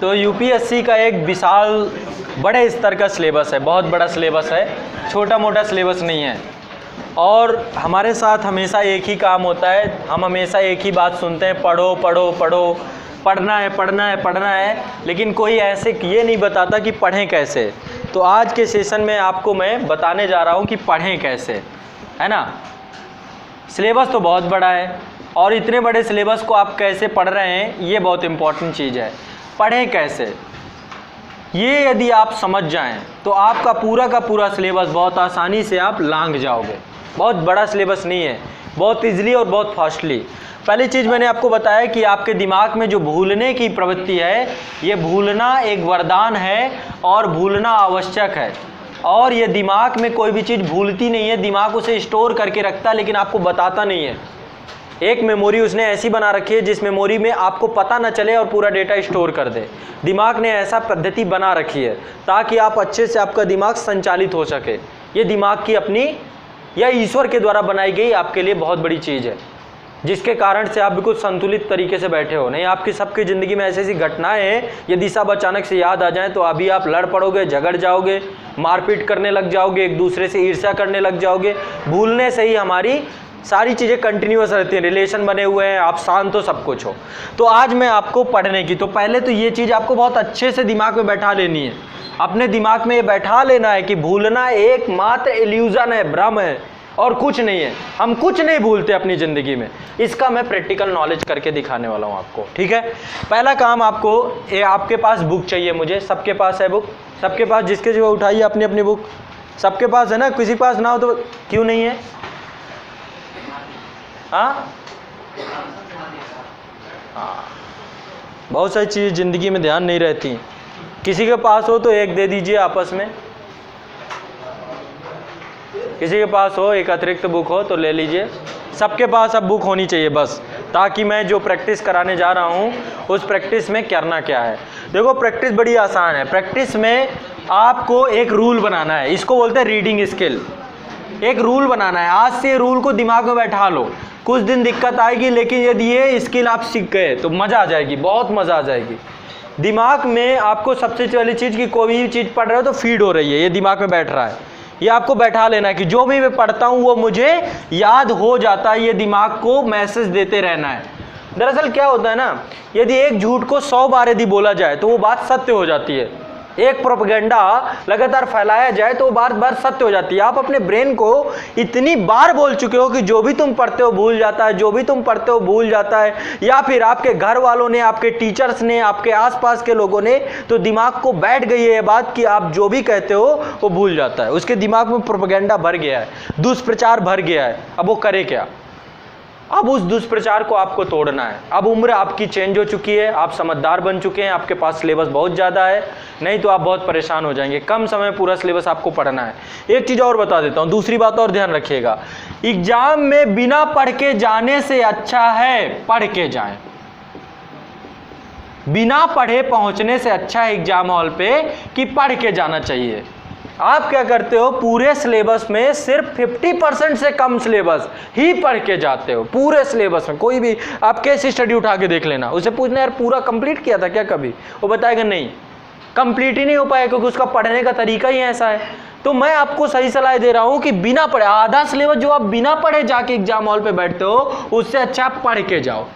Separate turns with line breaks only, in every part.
तो यूपीएससी का एक विशाल बड़े स्तर का सिलेबस है, बहुत बड़ा सिलेबस है, छोटा मोटा सिलेबस नहीं है। और हमारे साथ हमेशा एक ही काम होता है, हम हमेशा एक ही बात सुनते हैं, पढ़ो पढ़ो पढ़ो, पढ़ना है पढ़ना है पढ़ना है, लेकिन कोई ऐसे ये नहीं बताता कि पढ़ें कैसे। तो आज के सेशन में आपको मैं बताने जा रहा हूँ कि पढ़ें कैसे, है ना। सिलेबस तो बहुत बड़ा है और इतने बड़े सिलेबस को आप कैसे पढ़ रहे हैं ये बहुत इम्पॉर्टेंट चीज़ है। पढ़ें कैसे, ये यदि आप समझ जाएं तो आपका पूरा का पूरा सिलेबस बहुत आसानी से आप लांघ जाओगे। बहुत बड़ा सिलेबस नहीं है, बहुत ईजिली और बहुत फास्टली। पहली चीज़ मैंने आपको बताया कि आपके दिमाग में जो भूलने की प्रवृत्ति है, ये भूलना एक वरदान है और भूलना आवश्यक है। और ये दिमाग में कोई भी चीज़ भूलती नहीं है, दिमाग उसे स्टोर करके रखता है लेकिन आपको बताता नहीं है। एक मेमोरी उसने ऐसी बना रखी है जिस मेमोरी में आपको पता न चले और पूरा डेटा स्टोर कर दे। दिमाग ने ऐसा पद्धति बना रखी है ताकि आप अच्छे से आपका दिमाग संचालित हो सके। ये दिमाग की अपनी या ईश्वर के द्वारा बनाई गई आपके लिए बहुत बड़ी चीज़ है, जिसके कारण से आप बिल्कुल संतुलित तरीके से बैठे हो। नहीं, आपकी सबकी ज़िंदगी में ऐसी ऐसी घटनाएं हैं, यदि सब अचानक से याद आ जाएं तो अभी आप लड़ पड़ोगे, झगड़ जाओगे, मारपीट करने लग जाओगे, एक दूसरे से ईर्ष्या करने लग जाओगे। भूलने से ही हमारी सारी चीज़ें कंटिन्यूअस रहती हैं, रिलेशन बने हुए हैं, आप शांत हो, सब कुछ हो। तो आज मैं आपको पढ़ने की, तो पहले तो ये चीज़ आपको बहुत अच्छे से दिमाग में बैठा लेनी है। अपने दिमाग में ये बैठा लेना है कि भूलना एकमात्र इल्यूजन है, भ्रम है और कुछ नहीं है। हम कुछ नहीं भूलते अपनी ज़िंदगी में। इसका मैं प्रैक्टिकल नॉलेज करके दिखाने वाला हूँ आपको, ठीक है। पहला काम आपको, ये आपके पास बुक चाहिए मुझे, सबके पास है बुक, सबके पास, जिसके जो उठाइए अपनी अपनी बुक, सबके पास है ना। किसी पास ना हो तो क्यों नहीं है? हाँ, बहुत सारी चीज़ें ज़िंदगी में ध्यान नहीं रहती। किसी के पास हो तो एक दे दीजिए आपस में, किसी के पास हो एक अतिरिक्त बुक हो तो ले लीजिए। सबके पास अब बुक होनी चाहिए बस, ताकि मैं जो प्रैक्टिस कराने जा रहा हूँ उस प्रैक्टिस में करना क्या है। देखो, प्रैक्टिस बड़ी आसान है। प्रैक्टिस में आपको एक रूल बनाना है, इसको बोलते हैं रीडिंग स्किल। एक रूल बनाना है, आज से रूल को दिमाग में बैठा लो। कुछ दिन दिक्कत आएगी, लेकिन यदि ये स्किल आप सीख गए तो मज़ा आ जाएगी, बहुत मज़ा आ जाएगी। दिमाग में आपको सबसे पहली चीज़ की कोई भी चीज़ पढ़ रहे हो तो फीड हो रही है, ये दिमाग में बैठ रहा है। ये आपको बैठा लेना है कि जो भी मैं पढ़ता हूँ वो मुझे याद हो जाता है, ये दिमाग को मैसेज देते रहना है। दरअसल क्या होता है ना, यदि एक झूठ को 100 बार यदि बोला जाए तो वो बात सत्य हो जाती है। एक प्रोपेगेंडा लगातार फैलाया जाए तो बार बार सत्य हो जाती है। आप अपने ब्रेन को इतनी बार बोल चुके हो कि जो भी तुम पढ़ते हो भूल जाता है, जो भी तुम पढ़ते हो भूल जाता है, या फिर आपके घर वालों ने, आपके टीचर्स ने, आपके आसपास के लोगों ने, तो दिमाग को बैठ गई है ये बात कि आप जो भी कहते हो वो भूल जाता है। उसके दिमाग में प्रोपेगेंडा भर गया है, दुष्प्रचार भर गया है। अब वो करे क्या? अब उस दुष्प्रचार को आपको तोड़ना है। अब उम्र आपकी चेंज हो चुकी है, आप समझदार बन चुके हैं, आपके पास सिलेबस बहुत ज़्यादा है, नहीं तो आप बहुत परेशान हो जाएंगे। कम समय में पूरा सिलेबस आपको पढ़ना है। एक चीज़ और बता देता हूँ, दूसरी बात और ध्यान रखिएगा, एग्जाम में बिना पढ़ के जाने से अच्छा है पढ़ के जाएं। बिना पढ़े पहुँचने से अच्छा है एग्जाम हॉल पे कि पढ़ के जाना चाहिए। आप क्या करते हो, पूरे सिलेबस में सिर्फ 50% से कम सिलेबस ही पढ़ के जाते हो। पूरे सिलेबस में कोई भी आप केस स्टडी उठा के देख लेना, उसे पूछना यार पूरा कंप्लीट किया था क्या कभी, वो बताएगा नहीं, कंप्लीट ही नहीं हो पाएगा क्योंकि उसका पढ़ने का तरीका ही ऐसा है। तो मैं आपको सही सलाह दे रहा हूँ कि बिना पढ़े, आधा सिलेबस जो आप बिना पढ़े जाके एग्जाम हॉल पर बैठते हो उससे अच्छा आप पढ़ के जाओ।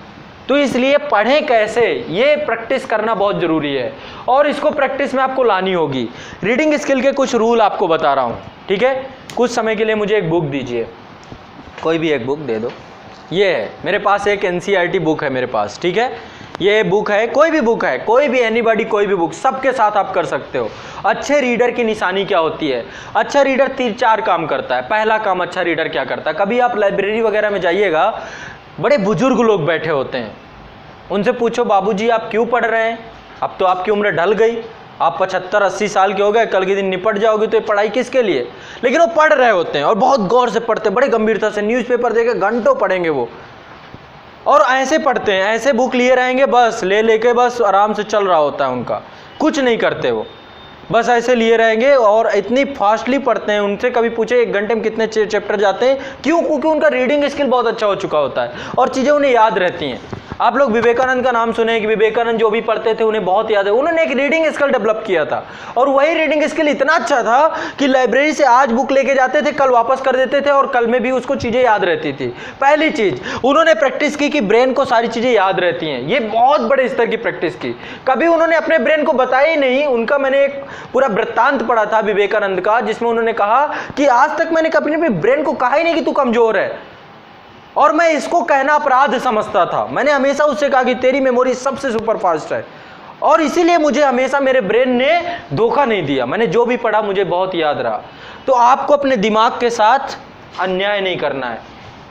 तो इसलिए पढ़ें कैसे, ये प्रैक्टिस करना बहुत ज़रूरी है और इसको प्रैक्टिस में आपको लानी होगी। रीडिंग स्किल के कुछ रूल आपको बता रहा हूँ, ठीक है। कुछ समय के लिए मुझे एक बुक दीजिए, कोई भी एक बुक दे दो। ये है मेरे पास एक NCERT बुक है मेरे पास, ठीक है। ये बुक है, कोई भी बुक है, कोई भी एनीबॉडी, कोई भी बुक, सबके साथ आप कर सकते हो। अच्छे रीडर की निशानी क्या होती है? अच्छा रीडर 3-4 काम करता है। पहला काम अच्छा रीडर क्या करता है, कभी आप लाइब्रेरी वगैरह में जाइएगा, बड़े बुजुर्ग लोग बैठे होते हैं, उनसे पूछो बाबूजी आप क्यों पढ़ रहे हैं? अब तो आपकी उम्र ढल गई, आप 75-80 साल के हो गए, कल के दिन निपट जाओगे, तो ये पढ़ाई किसके लिए? लेकिन वो पढ़ रहे होते हैं और बहुत गौर से पढ़ते हैं, बड़े गंभीरता से। न्यूज़पेपर देके घंटों पढ़ेंगे वो, और ऐसे पढ़ते हैं, ऐसे बुक लिए रहेंगे, बस ले लेके बस आराम से चल रहा होता है उनका, कुछ नहीं करते वो, बस ऐसे लिए रहेंगे और इतनी फास्टली पढ़ते हैं। उनसे कभी पूछे 1 घंटे में कितने चैप्टर जाते हैं? क्यों? क्योंकि उनका रीडिंग स्किल बहुत अच्छा हो चुका होता है और चीज़ें उन्हें याद रहती हैं। आप लोग विवेकानंद का नाम सुने कि विवेकानंद जो भी पढ़ते थे उन्हें बहुत याद है। उन्होंने एक रीडिंग स्किल डेवलप किया था और वही रीडिंग स्किल इतना अच्छा था कि लाइब्रेरी से आज बुक लेके जाते थे, कल वापस कर देते थे और कल में भी उसको चीज़ें याद रहती थी। पहली चीज़ उन्होंने प्रैक्टिस की कि ब्रेन को सारी चीज़ें याद रहती हैं। ये बहुत बड़े स्तर की प्रैक्टिस की। कभी उन्होंने अपने ब्रेन को बताया ही नहीं। उनका मैंने एक पूरा वृत्तांत पढ़ा था विवेकानंद का, जिसमें उन्होंने कहा कि आज तक मैंने कभी अपने ब्रेन को कहा ही नहीं कि तू कमजोर है, और मैं इसको कहना अपराध समझता था। मैंने हमेशा उससे कहा कि तेरी मेमोरी सबसे सुपर फास्ट है, और इसीलिए मुझे हमेशा मेरे ब्रेन ने धोखा नहीं दिया। मैंने जो भी पढ़ा मुझे बहुत याद रहा। तो आपको अपने दिमाग के साथ अन्याय नहीं करना है।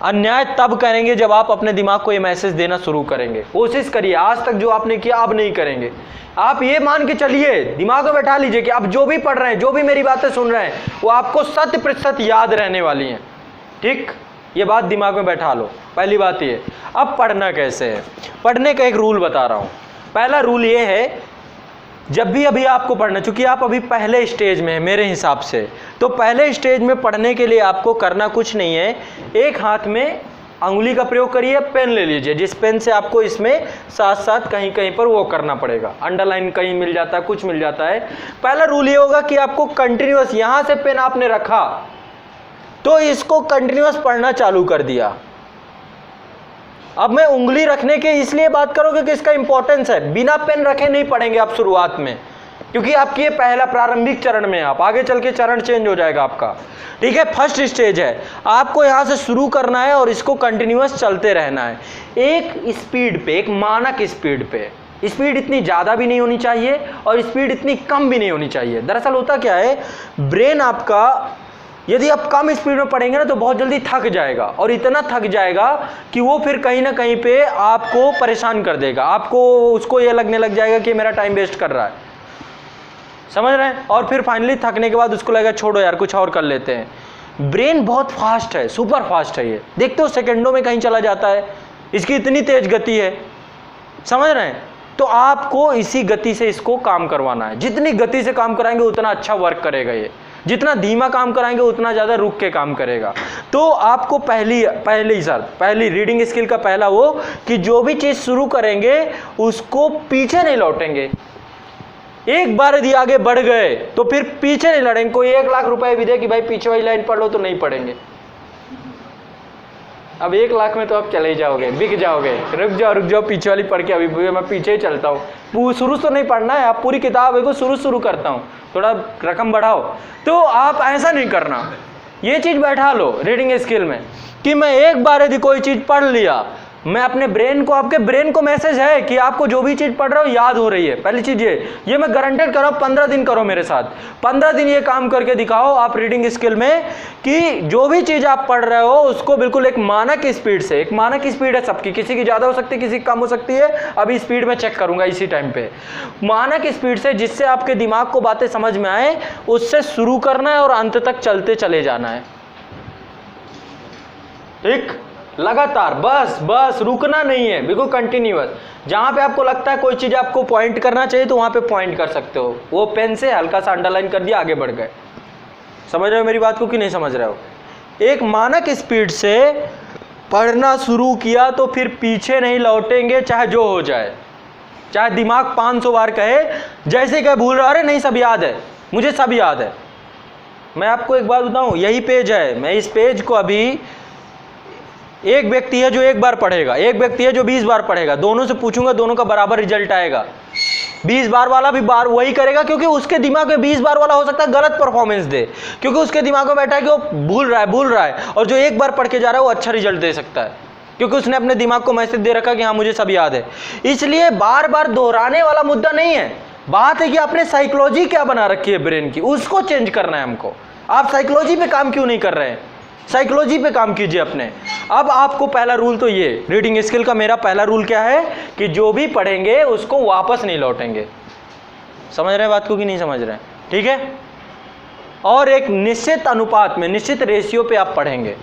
अन्याय तब करेंगे जब आप अपने दिमाग को ये मैसेज देना शुरू करेंगे। कोशिश करिए, आज तक जो आपने किया अब नहीं करेंगे। आप ये मान के चलिए, दिमाग में बैठा लीजिए कि आप जो भी पढ़ रहे हैं, जो भी मेरी बातें सुन रहे हैं, वो आपको 100% याद रहने वाली हैं। ठीक, ये बात दिमाग में बैठा लो। पहली बात ये। अब पढ़ना कैसे है, पढ़ने का एक रूल बता रहा हूँ। पहला रूल ये है, जब भी अभी आपको पढ़ना, चूंकि आप अभी पहले स्टेज में हैं मेरे हिसाब से, तो पहले स्टेज में पढ़ने के लिए आपको करना कुछ नहीं है। एक हाथ में अंगुली का प्रयोग करिए, पेन ले लीजिए, जिस पेन से आपको इसमें साथ साथ कहीं कहीं पर वो करना पड़ेगा, अंडरलाइन कहीं मिल जाता है, कुछ मिल जाता है। पहला रूल ये होगा कि आपको कंटिन्यूअस, यहां से पेन आपने रखा तो इसको कंटिन्यूअस पढ़ना चालू कर दिया। अब मैं उंगली रखने के इसलिए बात करोगे कि इसका इंपॉर्टेंस है। बिना पेन रखे नहीं पढ़ेंगे आप शुरुआत में, क्योंकि आपकी ये पहला प्रारंभिक चरण में, आप आगे चल के चरण चेंज हो जाएगा आपका। ठीक है, फर्स्ट स्टेज है, आपको यहां से शुरू करना है और इसको कंटिन्यूअस चलते रहना है, एक स्पीड पे, एक मानक स्पीड पे। स्पीड इतनी ज़्यादा भी नहीं होनी चाहिए और स्पीड इतनी कम भी नहीं होनी चाहिए। दरअसल होता क्या है, ब्रेन आपका यदि आप कम स्पीड में पढ़ेंगे ना तो बहुत जल्दी थक जाएगा, और इतना थक जाएगा कि वो फिर कहीं ना कहीं पे आपको परेशान कर देगा। आपको उसको ये लगने लग जाएगा कि मेरा टाइम वेस्ट कर रहा है, समझ रहे हैं। और फिर फाइनली थकने के बाद उसको लगेगा छोड़ो यार कुछ और कर लेते हैं। ब्रेन बहुत फास्ट है, सुपर फास्ट है, ये देखते हो सेकंडों में कहीं चला जाता है, इसकी इतनी तेज गति है, समझ रहे हैं। तो आपको इसी गति से इसको काम करवाना है। जितनी गति से काम कराएंगे उतना अच्छा वर्क करेगा ये, जितना धीमा काम कराएंगे उतना ज़्यादा रुक के काम करेगा। तो आपको पहली रीडिंग स्किल का पहला वो कि जो भी चीज़ शुरू करेंगे उसको पीछे नहीं लौटेंगे। एक बार यदि आगे बढ़ गए तो फिर पीछे नहीं लड़ेंगे। कोई 1 लाख रुपए भी दे कि भाई पीछे वाली लाइन पढ़ लो तो नहीं पढ़ेंगे। अब 1 लाख में तो आप चले ही जाओगे, बिक जाओगे। रुक जाओ पीछे वाली पढ़ के, अभी मैं पीछे ही चलता हूँ। शुरू तो नहीं पढ़ना है, आप पूरी किताब को शुरू करता हूँ, थोड़ा रकम बढ़ाओ। तो आप ऐसा नहीं करना, ये चीज़ बैठा लो रीडिंग स्किल में कि मैं एक बार यदि कोई चीज़ पढ़ लिया, मैं अपने ब्रेन को, आपके ब्रेन को मैसेज है कि आपको जो भी चीज़ पढ़ रहे हो याद हो रही है। पहली चीज़ ये मैं गारंटेड कर रहा हूँ, 15 दिन करो मेरे साथ, 15 दिन ये काम करके दिखाओ आप रीडिंग स्किल में कि जो भी चीज़ आप पढ़ रहे हो उसको बिल्कुल एक मानक स्पीड से, एक मानक स्पीड है सबकी, किसी की ज़्यादा हो सकती है, किसी की कम हो सकती है, अभी स्पीड में चेक करूँगा इसी टाइम पे, मानक स्पीड से जिससे आपके दिमाग को बातें समझ में आए, उससे शुरू करना है और अंत तक चलते चले जाना है। ठीक, लगातार, बस रुकना नहीं है, बिल्कुल कंटिन्यूअस। जहां पे आपको लगता है कोई चीज आपको पॉइंट करना चाहिए तो वहां पे पॉइंट कर सकते हो, वो पेन से हल्का सा अंडरलाइन कर दिया, आगे बढ़ गए। समझ रहे हो मेरी बात को कि नहीं समझ रहे हो। एक मानक स्पीड से पढ़ना शुरू किया तो फिर पीछे नहीं लौटेंगे, चाहे जो हो जाए, चाहे दिमाग 500 बार कहे, जैसे कहे भूल रहा, अरे नहीं सब याद है, मुझे सब याद है। मैं आपको एक बात बताऊं, यही पेज है, मैं इस पेज को अभी, एक व्यक्ति है जो 1 बार पढ़ेगा, एक व्यक्ति है जो 20 बार पढ़ेगा, दोनों से पूछूंगा, दोनों का बराबर रिजल्ट आएगा। 20 बार वाला भी बार वही करेगा, क्योंकि उसके दिमाग में 20 बार वाला हो सकता है गलत परफॉर्मेंस दे, क्योंकि उसके दिमाग में बैठा है कि वो भूल रहा है, और जो 1 बार पढ़ के जा रहा है वो अच्छा रिजल्ट दे सकता है, क्योंकि उसने अपने दिमाग को मैसेज दे रखा कि हाँ मुझे सब याद है। इसलिए बार बार दोहराने वाला मुद्दा नहीं है, बात है कि आपने साइकोलॉजी क्या बना रखी है ब्रेन की, उसको चेंज करना है हमको। आप साइकोलॉजी पे काम क्यों नहीं कर रहे हैं, साइकोलॉजी पे काम कीजिए अपने। अब आपको पहला रूल तो ये रीडिंग स्किल का, मेरा पहला रूल क्या है कि जो भी पढ़ेंगे उसको वापस नहीं लौटेंगे। समझ रहे हैं बात को कि नहीं समझ रहे हैं, ठीक है। और एक निश्चित अनुपात में, निश्चित रेशियो पे आप पढ़ेंगे,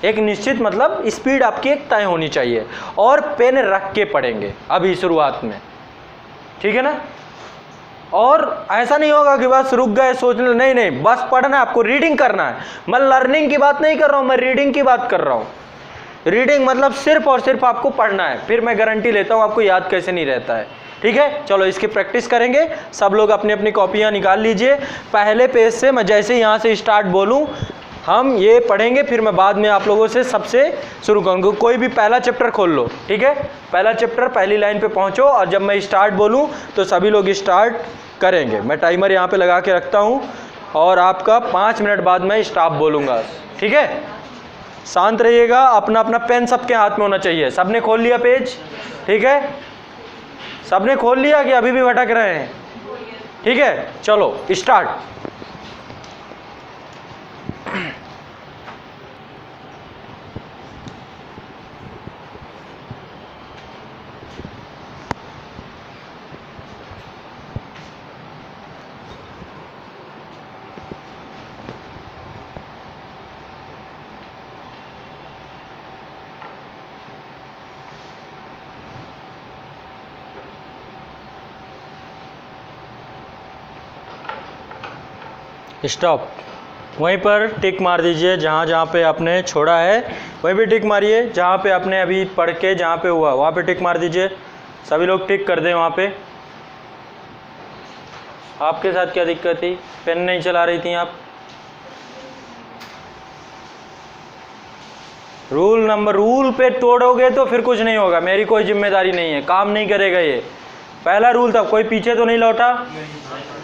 एक निश्चित मतलब स्पीड आपकी एक तय होनी चाहिए, और पेन रख के पढ़ेंगे अभी शुरुआत में, ठीक है ना। और ऐसा नहीं होगा कि बस रुक गए सोचने, नहीं, बस पढ़ना है आपको, रीडिंग करना है। मैं लर्निंग की बात नहीं कर रहा हूँ, मैं रीडिंग की बात कर रहा हूँ। रीडिंग मतलब सिर्फ और सिर्फ आपको पढ़ना है, फिर मैं गारंटी लेता हूँ आपको याद कैसे नहीं रहता है। ठीक है, चलो इसकी प्रैक्टिस करेंगे। सब लोग अपनी अपनी कॉपियाँ निकाल लीजिए। पहले पेज से मैं जैसे यहाँ से स्टार्ट बोलूँ हम ये पढ़ेंगे, फिर मैं बाद में आप लोगों से सबसे शुरू करूँगा। कोई भी पहला चैप्टर खोल लो, ठीक है, पहला चैप्टर पहली लाइन पे पहुँचो और जब मैं स्टार्ट बोलूँ तो सभी लोग स्टार्ट करेंगे। मैं टाइमर यहाँ पे लगा के रखता हूँ और आपका 5 मिनट बाद मैं स्टॉप बोलूँगा। ठीक है, शांत रहिएगा। अपना अपना पेन सबके हाथ में होना चाहिए। सबने खोल लिया पेज? ठीक है, सबने खोल लिया कि अभी भी भटक रहे हैं? ठीक है, चलो स्टार्ट। स्टॉप। वहीं पर टिक मार दीजिए जहाँ जहाँ पे आपने छोड़ा है, वहीं पे टिक मारिए। जहाँ पे आपने अभी पढ़ के जहाँ पे हुआ वहाँ पे टिक मार दीजिए। सभी लोग टिक कर दें वहाँ पे। आपके साथ क्या दिक्कत थी? पेन नहीं चला रही थी आप? रूल पे तोड़ोगे तो फिर कुछ नहीं होगा। मेरी कोई जिम्मेदारी नहीं है, काम नहीं करेगा ये। पहला रूल था, कोई पीछे तो नहीं लौटा?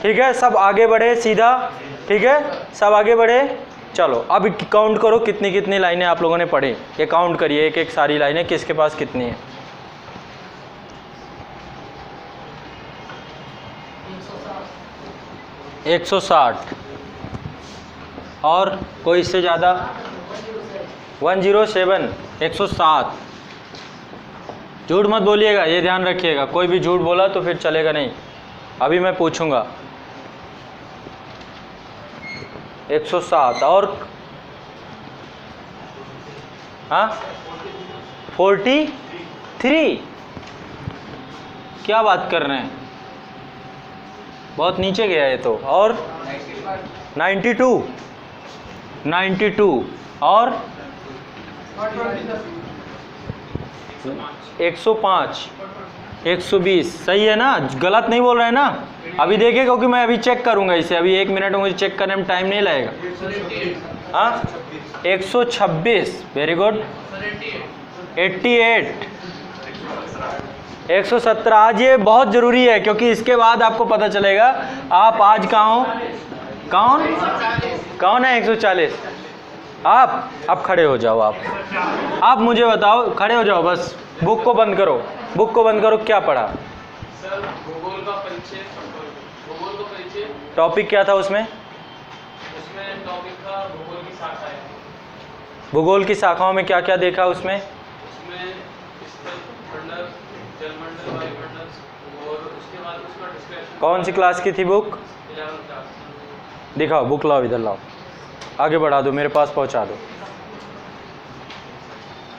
ठीक है, सब आगे बढ़े सीधा। ठीक है, सब आगे बढ़े। चलो अब काउंट करो कितनी कितनी लाइनें आप लोगों ने पढ़ी। ये काउंट करिए एक एक सारी लाइनें किसके पास कितनी है। 160 और कोई इससे ज़्यादा? 107 107। झूठ मत बोलिएगा, ये ध्यान रखिएगा। कोई भी झूठ बोला तो फिर चलेगा नहीं। अभी मैं पूछूंगा। 107 और हाँ 43। क्या बात कर रहे हैं, बहुत नीचे गया ये तो। और 92 और 105 120। सही है ना? गलत नहीं बोल रहे हैं ना? अभी देखिए, क्योंकि मैं अभी चेक करूंगा इसे। अभी 1 मिनट में मुझे चेक करने में टाइम नहीं लगेगा। हाँ 126। Very good. 88 117। आज ये बहुत ज़रूरी है क्योंकि इसके बाद आपको पता चलेगा आप आज कहाँ हो। कौन है 140? आप खड़े हो जाओ। आप मुझे बताओ, खड़े हो जाओ बस। बुक को बंद करो, बुक को बंद करो। क्या पढ़ा?
सर भूगोल का परिचय।
टॉपिक क्या था उसमें?
उसमें टॉपिक था भूगोल की शाखाएं।
भूगोल की शाखाओं में क्या क्या देखा उसमें?
उसमें स्थलमंडल, जलमंडल, वायुमंडल और उसके बाद उसका डिस्क्रिप्शन।
कौन सी क्लास की थी बुक?
11th class.
दिखाओ बुक, लाओ इधर लाओ, आगे बढ़ा दो, मेरे पास पहुंचा दो।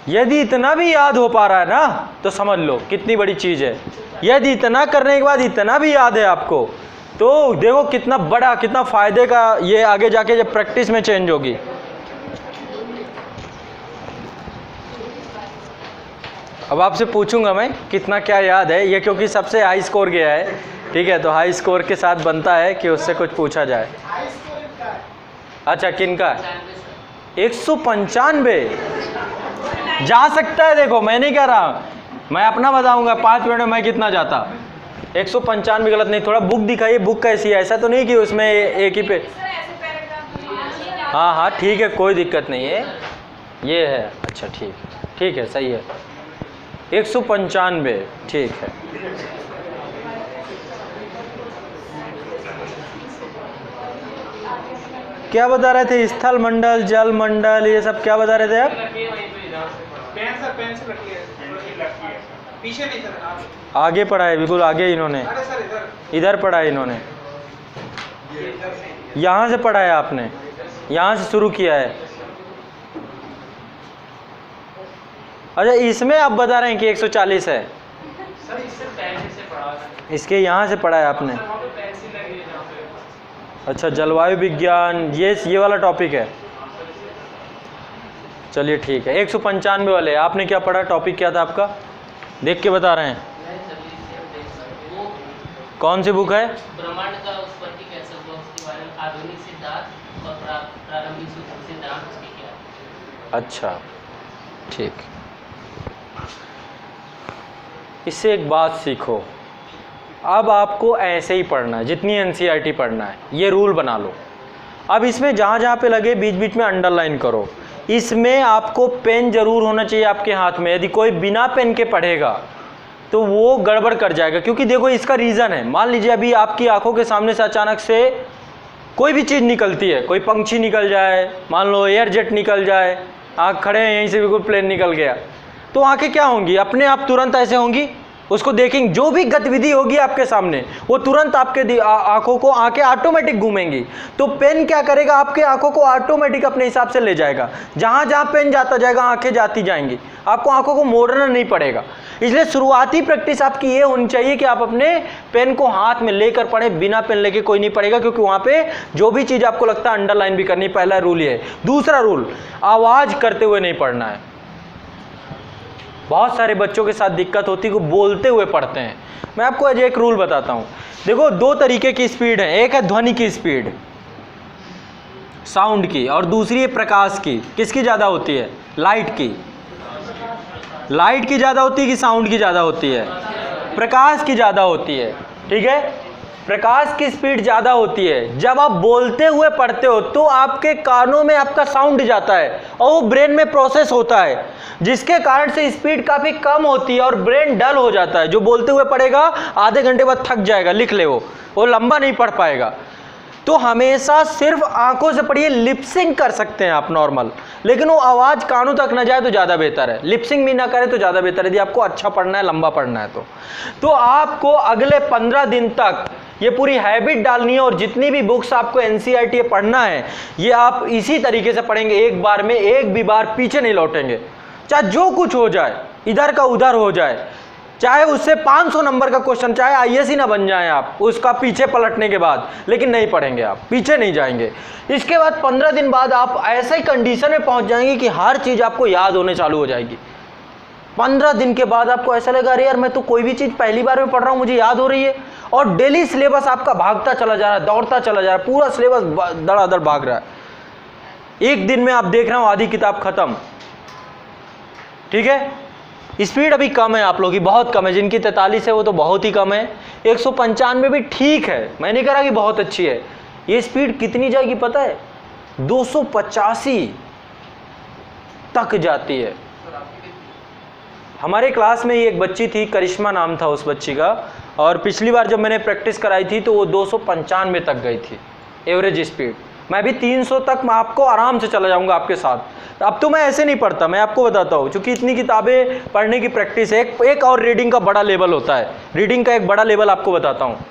यदि इतना भी याद हो पा रहा है ना तो समझ लो कितनी बड़ी चीज़ है। यदि इतना करने के बाद इतना भी याद है आपको तो देखो कितना बड़ा, कितना फ़ायदे का ये आगे जाके जब प्रैक्टिस में चेंज होगी। अब आपसे पूछूंगा मैं कितना क्या याद है ये, क्योंकि सबसे हाई स्कोर गया है। ठीक है, तो हाई स्कोर के साथ बनता है कि उससे कुछ पूछा जाए। अच्छा, किन का? 195 जा सकता है। देखो मैं नहीं कह रहा, मैं अपना बताऊंगा 5 मिनट में मैं कितना जाता। 195 गलत नहीं। थोड़ा बुक दिखाइए, बुक कैसी है? ऐसा तो नहीं कि उसमें एक ही पे। हाँ ठीक है, कोई दिक्कत नहीं है। ये है, अच्छा ठीक है, सही है। 195 ठीक है। क्या बता रहे थे? स्थल मंडल, जल मंडल, ये सब क्या बता रहे थे आप?
पेन से रखिए, पीछे नहीं सर,
आगे पढ़ा है, बिल्कुल आगे इन्होंने।
अरे सर
इधर पढ़ा है इन्होंने, यहाँ से पढ़ा है आपने, यहाँ से शुरू किया है। अच्छा, इसमें आप बता रहे हैं कि 140 है?
सर इससे पहले से पढ़ा है।
इसके यहाँ से पढ़ा है आपने?
वहाँ पे पेंसिल लगी है जहाँ पे।
अच्छा, जलवायु विज्ञान, ये वाला टॉपिक है। चलिए ठीक है। 195 वाले आपने क्या पढ़ा, टॉपिक क्या था आपका, देख के बता रहे हैं? कौन सी बुक है?
ब्रह्मांड का उत्पत्ति कैसे हुआ उसके बारे में, आधुनिक सिद्धांत और प्रारंभिक सिद्धांत उसके क्या है।
अच्छा ठीक। इससे एक बात सीखो, अब आपको ऐसे ही पढ़ना है जितनी एनसीईआरटी पढ़ना है, ये रूल बना लो। अब इसमें जहाँ जहाँ पे लगे बीच बीच में अंडरलाइन करो। इसमें आपको पेन जरूर होना चाहिए आपके हाथ में। यदि कोई बिना पेन के पढ़ेगा तो वो गड़बड़ कर जाएगा, क्योंकि देखो इसका रीज़न है। मान लीजिए अभी आपकी आंखों के सामने से अचानक से कोई भी चीज़ निकलती है, कोई पंछी निकल जाए, मान लो एयर जेट निकल जाए, आँख खड़े हैं यहीं से बिल्कुल प्लेन निकल गया, तो आंखें क्या होंगी, अपने आप तुरंत ऐसे होंगी, उसको देखेंगे। जो भी गतिविधि होगी आपके सामने वो तुरंत आपके आंखों को, आंखें ऑटोमेटिक घूमेंगी। तो पेन क्या करेगा, आपके आंखों को ऑटोमेटिक अपने हिसाब से ले जाएगा। जहाँ जहाँ पेन जाता जाएगा आंखें जाती जाएंगी, आपको आंखों को मोड़ना नहीं पड़ेगा। इसलिए शुरुआती प्रैक्टिस आपकी ये होनी चाहिए कि आप अपने पेन को हाथ में लेकर पढ़ें, बिना पेन लेके कोई नहीं पढ़ेगा, क्योंकि वहाँ पे जो भी चीज़ आपको लगता है अंडरलाइन भी करनी। पहला रूल ये है। दूसरा रूल, आवाज़ करते हुए नहीं पढ़ना है। बहुत सारे बच्चों के साथ दिक्कत होती है कि बोलते हुए पढ़ते हैं। मैं आपको आज एक रूल बताता हूँ। देखो दो तरीके की स्पीड है, एक है ध्वनि की स्पीड, साउंड की, और दूसरी है प्रकाश की। किसकी ज़्यादा होती है? लाइट की। लाइट की ज़्यादा होती है कि साउंड की ज़्यादा होती है? प्रकाश की ज़्यादा होती है। ठीक है, प्रकाश की स्पीड ज़्यादा होती है। जब आप बोलते हुए पढ़ते हो तो आपके कानों में आपका साउंड जाता है और वो ब्रेन में प्रोसेस होता है, जिसके कारण से स्पीड काफ़ी कम होती है और ब्रेन डल हो जाता है। जो बोलते हुए पढ़ेगा आधे घंटे बाद थक जाएगा, लिख ले वो लंबा नहीं पढ़ पाएगा। तो हमेशा सिर्फ आंखों से पढ़िए। लिपसिंग कर सकते हैं आप नॉर्मल, लेकिन वो आवाज़ कानों तक न जाए तो ज़्यादा बेहतर है। लिपसिंग भी ना करें तो ज़्यादा बेहतर है, यदि आपको अच्छा पढ़ना है, लंबा पढ़ना है तो आपको अगले 15 दिन तक ये पूरी हैबिट डालनी है। और जितनी भी बुक्स आपको एनसीईआरटी पढ़ना है, ये आप इसी तरीके से पढ़ेंगे, एक बार में एक भी बार पीछे नहीं लौटेंगे। चाहे जो कुछ हो जाए, इधर का उधर हो जाए, चाहे उससे 500 नंबर का क्वेश्चन, चाहे आईएएस ही ना बन जाए आप उसका पीछे पलटने के बाद, लेकिन नहीं पढ़ेंगे, आप पीछे नहीं जाएंगे। इसके बाद 15 दिन बाद आप ऐसे ही कंडीशन में पहुंच जाएंगे कि हर चीज़ आपको याद होने चालू हो जाएगी। 15 दिन के बाद आपको ऐसा लगेगा, अरे यार मैं तो कोई भी चीज़ पहली बार में पढ़ रहा हूँ, मुझे याद हो रही है। और डेली सिलेबस आपका भागता चला जा रहा है, दौड़ता चला जा रहा है, पूरा सिलेबस दड़ादड़ भाग रहा है। एक दिन में आप देख रहे हो आधी किताब खत्म। ठीक है, स्पीड अभी कम है आप लोगों की, बहुत कम है। जिनकी 43 है वो तो बहुत ही कम है। 195 भी ठीक है, मैं नहीं कह रहा कि बहुत अच्छी है। ये स्पीड कितनी जाएगी पता है? 285 तक जाती है। हमारे क्लास में एक बच्ची थी, करिश्मा नाम था उस बच्ची का, और पिछली बार जब मैंने प्रैक्टिस कराई थी तो वो 295 तक गई थी एवरेज स्पीड। मैं भी 300 तक मैं आपको आराम से चला जाऊंगा आपके साथ। अब तो मैं ऐसे नहीं पढ़ता, मैं आपको बताता हूँ, क्योंकि इतनी किताबें पढ़ने की प्रैक्टिस है। एक और रीडिंग का बड़ा लेवल होता है, रीडिंग का एक बड़ा लेवल आपको बताता हूँ।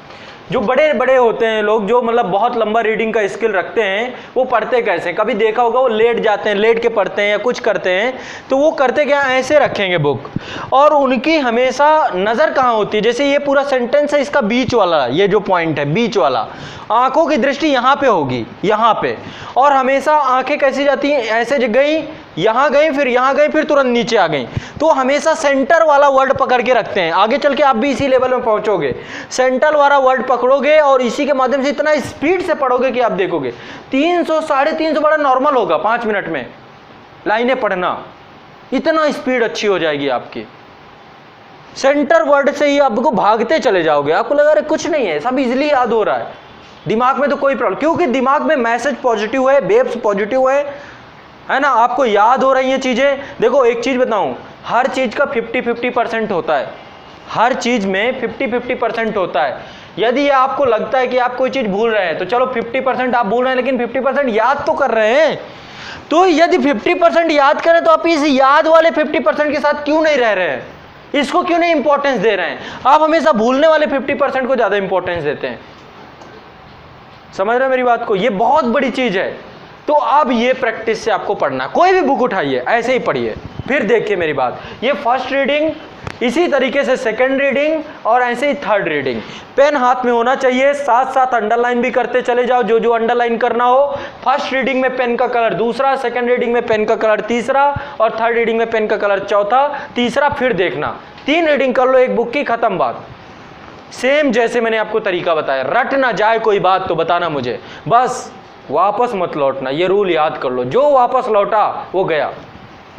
जो बड़े बड़े होते हैं लोग, जो मतलब बहुत लंबा रीडिंग का स्किल रखते हैं, वो पढ़ते कैसे? कभी देखा होगा वो लेट जाते हैं, लेट के पढ़ते हैं या कुछ करते हैं, तो वो करते क्या, ऐसे रखेंगे बुक, और उनकी हमेशा नज़र कहाँ होती है? जैसे ये पूरा सेंटेंस है, इसका बीच वाला, ये जो पॉइंट है बीच वाला, आंखों की दृष्टि यहाँ पे होगी, यहाँ पे। और हमेशा आंखें कैसी जाती हैं? ऐसे गई, यहाँ गई, फिर यहाँ गई, फिर तुरंत नीचे आ गई। तो हमेशा सेंटर वाला वर्ड पकड़ के रखते हैं। आगे चल के आप भी इसी लेवल में पहुंचोगे। सेंटर वाला वर्ड पकड़ोगे और इसी के माध्यम से इतना स्पीड से पढ़ोगे कि आप देखोगे 300 350 बड़ा नॉर्मल होगा 5 मिनट में लाइनें पढ़ना। इतना स्पीड अच्छी हो जाएगी आपकी। सेंटर वर्ड से ही आपको भागते चले जाओगे, आपको लगा रहे कुछ नहीं है, सब इजिली याद हो रहा है, दिमाग में तो कोई प्रॉब्लम, क्योंकि दिमाग में मैसेज पॉजिटिव है, वेव्स पॉजिटिव है ना, आपको याद हो रही हैं चीज़ें। देखो एक चीज़ बताऊं, हर चीज़ का 50-50% होता है, हर चीज़ में 50-50% होता है। यदि आपको लगता है कि आप कोई चीज़ भूल रहे हैं, तो चलो 50% आप भूल रहे हैं, लेकिन 50% याद तो कर रहे हैं। तो यदि 50% याद करें तो आप इस याद वाले 50% के साथ क्यों नहीं रह रहे हैं? इसको क्यों नहीं इंपॉर्टेंस दे रहे हैं? आप हमेशा भूलने वाले 50% को ज़्यादा इंपॉर्टेंस देते हैं। समझ रहे हैं मेरी बात को? ये बहुत बड़ी चीज़ है। तो अब ये प्रैक्टिस से आपको पढ़ना, कोई भी बुक उठाइए ऐसे ही पढ़िए, फिर देखिए मेरी बात। ये फर्स्ट रीडिंग इसी तरीके से सेकंड रीडिंग और ऐसे ही थर्ड रीडिंग। पेन हाथ में होना चाहिए, साथ साथ अंडरलाइन भी करते चले जाओ जो जो अंडरलाइन करना हो। फर्स्ट रीडिंग में पेन का कलर दूसरा, सेकंड रीडिंग में पेन का कलर तीसरा और थर्ड रीडिंग में पेन का कलर चौथा, तीसरा फिर देखना। 3 रीडिंग कर लो एक बुक की, खत्म बात। सेम जैसे मैंने आपको तरीका बताया, रट ना जाए कोई बात तो बताना मुझे, बस वापस मत लौटना, ये रूल याद कर लो। जो वापस लौटा वो गया,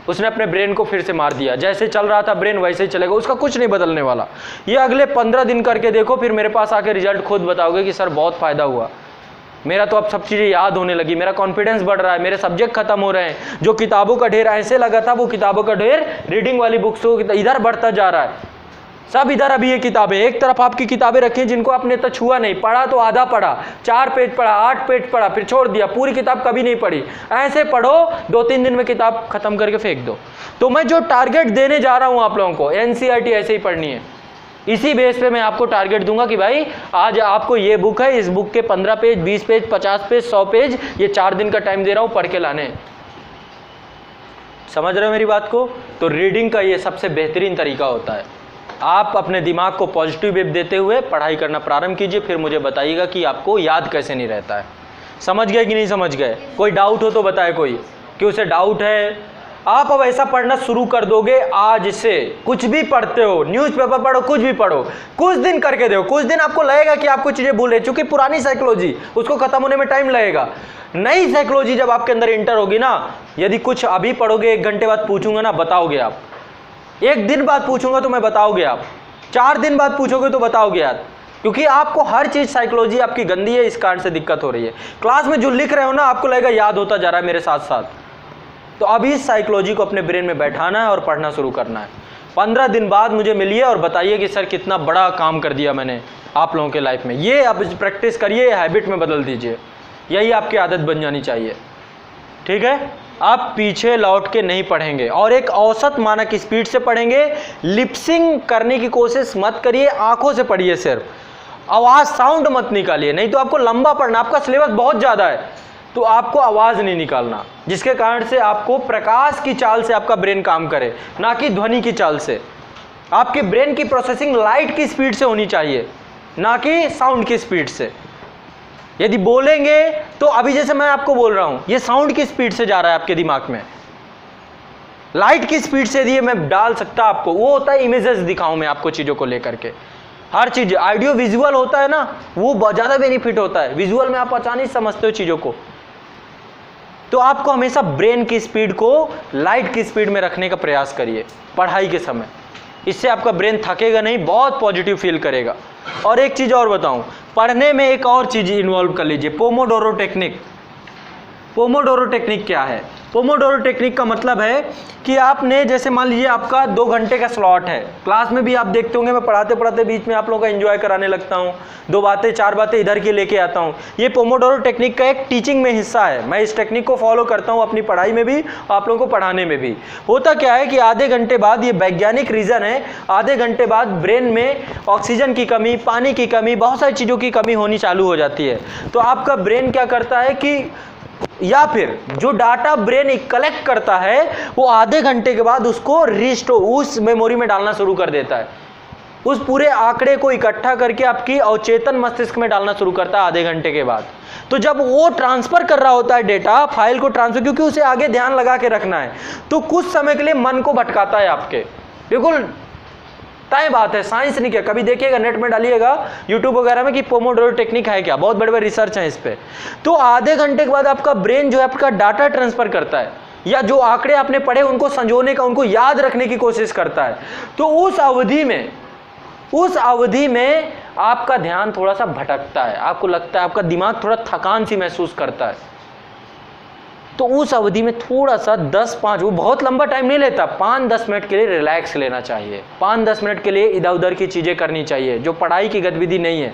उसने अपने ब्रेन को फिर से मार दिया। जैसे चल रहा था ब्रेन वैसे ही चलेगा, उसका कुछ नहीं बदलने वाला। ये अगले 15 दिन करके देखो, फिर मेरे पास आके रिजल्ट खुद बताओगे कि सर बहुत फायदा हुआ, मेरा तो अब सब चीज़ें याद होने लगी, मेरा कॉन्फिडेंस बढ़ रहा है, मेरे सब्जेक्ट खत्म हो रहे हैं। जो किताबों का ढेर ऐसे लगा था, वो किताबों का ढेर रीडिंग वाली बुक्स इधर बढ़ता जा रहा है। सब इधर अभी ये किताबें, एक तरफ आपकी किताबें रखी हैं जिनको आपने तो छुआ नहीं, पढ़ा तो आधा पढ़ा, 4 पेज पढ़ा, 8 पेज पढ़ा, फिर छोड़ दिया, पूरी किताब कभी नहीं पढ़ी। ऐसे पढ़ो, 2-3 दिन में किताब खत्म करके फेंक दो। तो मैं जो टारगेट देने जा रहा हूं आप लोगों को, एनसीईआरटी ऐसे ही पढ़नी है। इसी बेस पे मैं आपको टारगेट दूंगा कि भाई आज आपको ये बुक है, इस बुक के 15 पेज, 20 पेज, 50 पेज, 100 पेज, ये 4 दिन का टाइम दे रहा हूं पढ़ के लाने। समझ रहे हो मेरी बात को? तो रीडिंग का ये सबसे बेहतरीन तरीका होता है। आप अपने दिमाग को पॉजिटिव वेव देते हुए पढ़ाई करना प्रारंभ कीजिए, फिर मुझे बताइएगा कि आपको याद कैसे नहीं रहता है। समझ गए कि नहीं समझ गए? कोई डाउट हो तो बताए कोई कि उसे डाउट है। आप अब ऐसा पढ़ना शुरू कर दोगे आज से, कुछ भी पढ़ते हो, न्यूज़पेपर पढ़ो, कुछ भी पढ़ो, कुछ दिन करके देखो। कुछ दिन आपको लगेगा कि आपको चीज़ें भूल है, क्योंकि पुरानी साइकोलॉजी उसको खत्म होने में टाइम लगेगा। नई साइकोलॉजी जब आपके अंदर इंटर होगी ना, यदि कुछ अभी पढ़ोगे, 1 घंटे बाद पूछूंगा ना, बताओगे आप। 1 दिन बाद पूछूंगा तो मैं बताओगे आप, 4 दिन बाद पूछोगे तो बताओगे आप, क्योंकि आपको हर चीज़ साइकोलॉजी आपकी गंदी है, इस कारण से दिक्कत हो रही है। क्लास में जो लिख रहे हो ना, आपको लगेगा याद होता जा रहा है मेरे साथ साथ। तो अभी इस साइकोलॉजी को अपने ब्रेन में बैठाना है और पढ़ना शुरू करना है। 15 दिन बाद मुझे मिलिए और बताइए कि सर कितना बड़ा काम कर दिया मैंने आप लोगों के लाइफ में। ये आप प्रैक्टिस करिए, हैबिट में बदल दीजिए, यही आपकी आदत बन जानी चाहिए। ठीक है? आप पीछे लौट के नहीं पढ़ेंगे और एक औसत मानक स्पीड से पढ़ेंगे। लिपसिंग करने की कोशिश मत करिए, आंखों से पढ़िए, सिर्फ आवाज़, साउंड मत निकालिए, नहीं तो आपको लंबा पढ़ना, आपका सिलेबस बहुत ज़्यादा है तो आपको आवाज़ नहीं निकालना, जिसके कारण से आपको प्रकाश की चाल से आपका ब्रेन काम करे, ना कि ध्वनि की चाल से। आपके ब्रेन की प्रोसेसिंग लाइट की स्पीड से होनी चाहिए, ना कि साउंड की स्पीड से। यदि बोलेंगे तो अभी जैसे मैं आपको बोल रहा हूं, ये साउंड की स्पीड से जा रहा है आपके दिमाग में, लाइट की स्पीड से यदि मैं डाल सकता आपको, वो होता है इमेजेस दिखाऊं मैं आपको चीज़ों को लेकर के। हर चीज़ ऑडियो विजुअल होता है ना, वो ज़्यादा बेनिफिट होता है। विजुअल में आप आसानी से समझते हो चीज़ों को। तो आपको हमेशा ब्रेन की स्पीड को लाइट की स्पीड में रखने का प्रयास करिए पढ़ाई के समय। इससे आपका ब्रेन थकेगा नहीं, बहुत पॉजिटिव फील करेगा। और एक चीज़ और बताऊं, पढ़ने में एक और चीज़ इन्वॉल्व कर लीजिए, पोमोडोरो टेक्निक। पोमोडोरो टेक्निक क्या है? पोमोडोरो टेक्निक का मतलब है कि आपने जैसे मान लीजिए आपका 2 घंटे का स्लॉट है, क्लास में भी आप देखते होंगे मैं पढ़ाते पढ़ाते बीच में आप लोगों का एंजॉय कराने लगता हूँ, 2 बातें 4 बातें इधर की लेके आता हूँ। ये पोमोडोरो टेक्निक का एक टीचिंग में हिस्सा है। मैं इस टेक्निक को फॉलो करता हूँ अपनी पढ़ाई में भी, आप लोगों को पढ़ाने में भी। होता क्या है कि आधे घंटे बाद, ये वैज्ञानिक रीज़न है, आधे घंटे बाद ब्रेन में ऑक्सीजन की कमी, पानी की कमी, बहुत सारी चीज़ों की कमी होनी चालू हो जाती है। तो आपका ब्रेन क्या करता है कि, या फिर जो डाटा ब्रेन कलेक्ट करता है वो आधे घंटे के बाद उसको रिस्टोर, उस मेमोरी में डालना शुरू कर देता है। उस पूरे आंकड़े को इकट्ठा करके आपकी अवचेतन मस्तिष्क में डालना शुरू करता है आधे घंटे के बाद। तो जब वो ट्रांसफर कर रहा होता है डेटा, फाइल को ट्रांसफर, क्योंकि उसे आगे ध्यान लगा के रखना है, तो कुछ समय के लिए मन को भटकाता है आपके। बिल्कुल तय बात है, साइंस नहीं क्या, कभी देखिएगा नेट में डालिएगा यूट्यूब वगैरह में कि पोमोडोरो टेक्निक है क्या, बहुत बड़े बड़े रिसर्च हैं इस पे। तो आधे घंटे के बाद आपका ब्रेन जो है आपका डाटा ट्रांसफर करता है, या जो आंकड़े आपने पढ़े उनको संजोने का, उनको याद रखने की कोशिश करता है। तो उस अवधि में आपका ध्यान थोड़ा सा भटकता है, आपको लगता है, आपका दिमाग थोड़ा थकान सी महसूस करता है। तो उस अवधि में थोड़ा सा 10-5, वो बहुत लंबा टाइम नहीं लेता, 5-10 मिनट के लिए रिलैक्स लेना चाहिए। 5-10 मिनट के लिए इधर उधर की चीज़ें करनी चाहिए जो पढ़ाई की गतिविधि नहीं है।